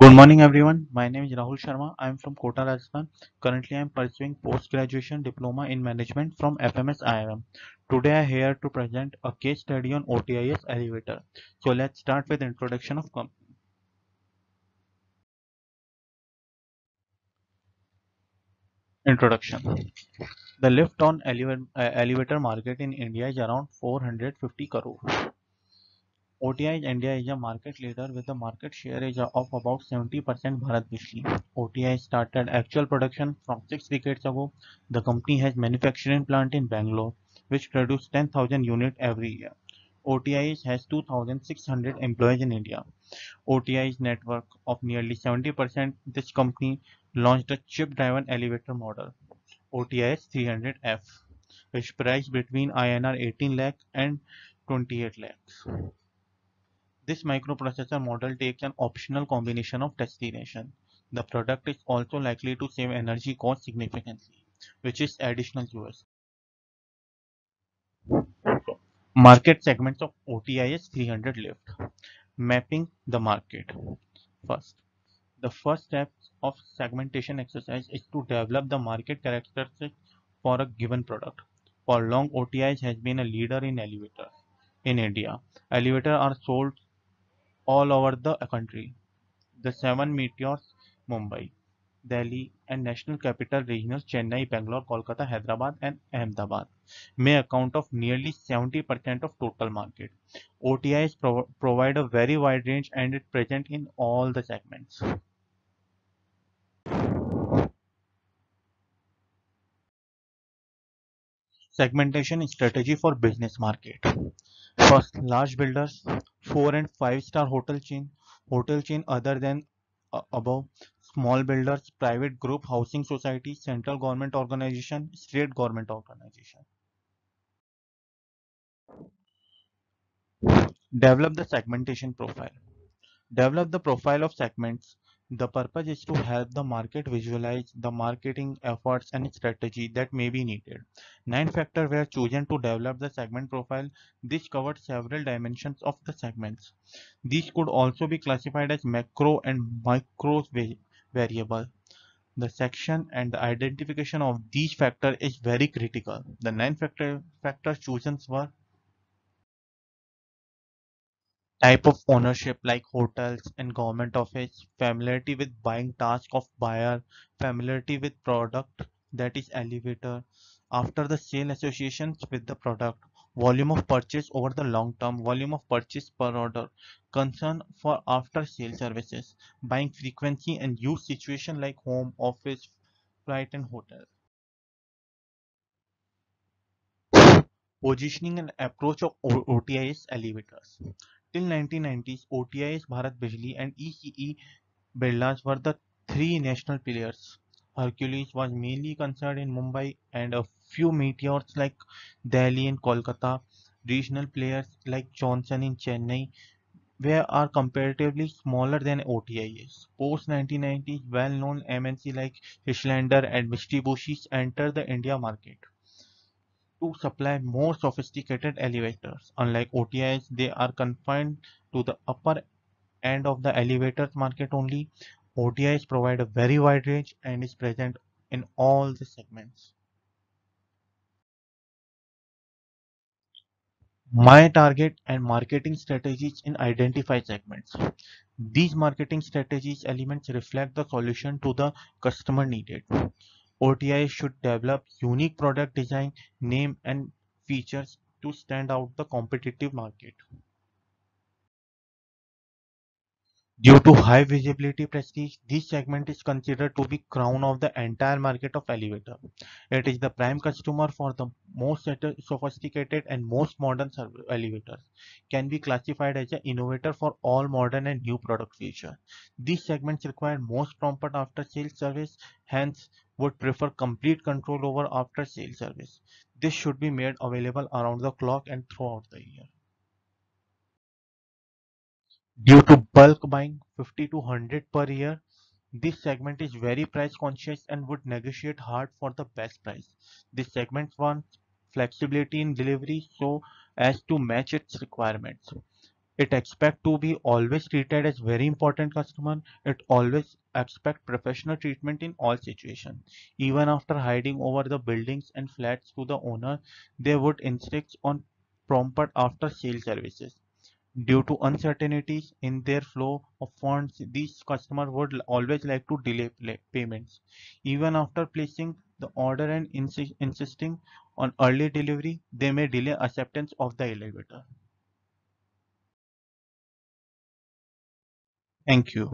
Good morning, everyone. My name is Rahul Sharma. I am from Kota, Rajasthan. Currently, I am pursuing post-graduation diploma in management from FMS IIM. Today, I am here to present a case study on OTIS elevator. So, let's start with introduction of introduction. The lift on elevator market in India is around 450 crore. OTI India is a market leader with a market share of about 70% Bharat Bijlee. OTI started actual production from 6 decades ago. The company has manufacturing plant in Bangalore, which produce 10,000 units every year. OTI has 2,600 employees in India. OTI's network of nearly 70%. This company launched a chip-driven elevator model, OTIS 300F, which priced between INR 18 lakh and 28 lakhs. This microprocessor model takes an optional combination of destination. The product is also likely to save energy cost significantly, which is additional US. Market segments of OTIS 300 lift. Mapping the market. First, the first step of segmentation exercise is to develop the market characteristics for a given product. For long, OTIS has been a leader in elevators. In India, elevators are sold all over the country. The seven meteors Mumbai, Delhi and National Capital Regions Chennai, Bangalore, Kolkata, Hyderabad and Ahmedabad may account of nearly 70% of total market. OTIs provide a very wide range and is present in all the segments. Segmentation strategy for business market. First, large builders, 4 and 5-star hotel chain other than above, small builders, private group, housing society, central government organization, state government organization. Develop the segmentation profile. Develop the profile of segments. The purpose is to help the market visualize the marketing efforts and strategy that may be needed. 9 factors were chosen to develop the segment profile. This covered several dimensions of the segments. These could also be classified as macro and micro variable. The section and the identification of these factors is very critical. The factors chosen were type of ownership like hotels and government office, familiarity with buying task of buyer, familiarity with product that is elevator, after the sale associations with the product, volume of purchase over the long term, volume of purchase per order, concern for after sale services, buying frequency and use situation like home, office, flight and hotel. Positioning and approach of OTIS elevators. Till 1990s, OTIS, Bharat Bijlee and ECE Birlas were the three national players. Hercules was mainly concerned in Mumbai and a few meteors like Delhi and Kolkata. Regional players like Johnson in Chennai are comparatively smaller than OTIS. Post 1990s, well-known MNC like Islander and Mitsubishi entered the India market to supply more sophisticated elevators. Unlike OTIs, they are confined to the upper end of the elevators market only. OTIs provide a very wide range and is present in all the segments. My target and marketing strategies in identify segments. These marketing strategies elements reflect the solution to the customer needed. OTI should develop unique product design, name and features to stand out the competitive market. Due to high visibility prestige, this segment is considered to be crown of the entire market of elevator. It is the prime customer for the most sophisticated and most modern elevators. Can be classified as an innovator for all modern and new product features. These segments require most prompt after sales service, hence would prefer complete control over after sales service. This should be made available around the clock and throughout the year. Due to bulk buying 50 to 100 per year, this segment is very price conscious and would negotiate hard for the best price. This segment wants flexibility in delivery so as to match its requirements. It expect to be always treated as very important customer. It always expect professional treatment in all situations. Even after hiding over the buildings and flats to the owner, they would insist on prompt after sale services. Due to uncertainties in their flow of funds, these customers would always like to delay payments. Even after placing the order and insisting on early delivery, they may delay acceptance of the elevator. Thank you.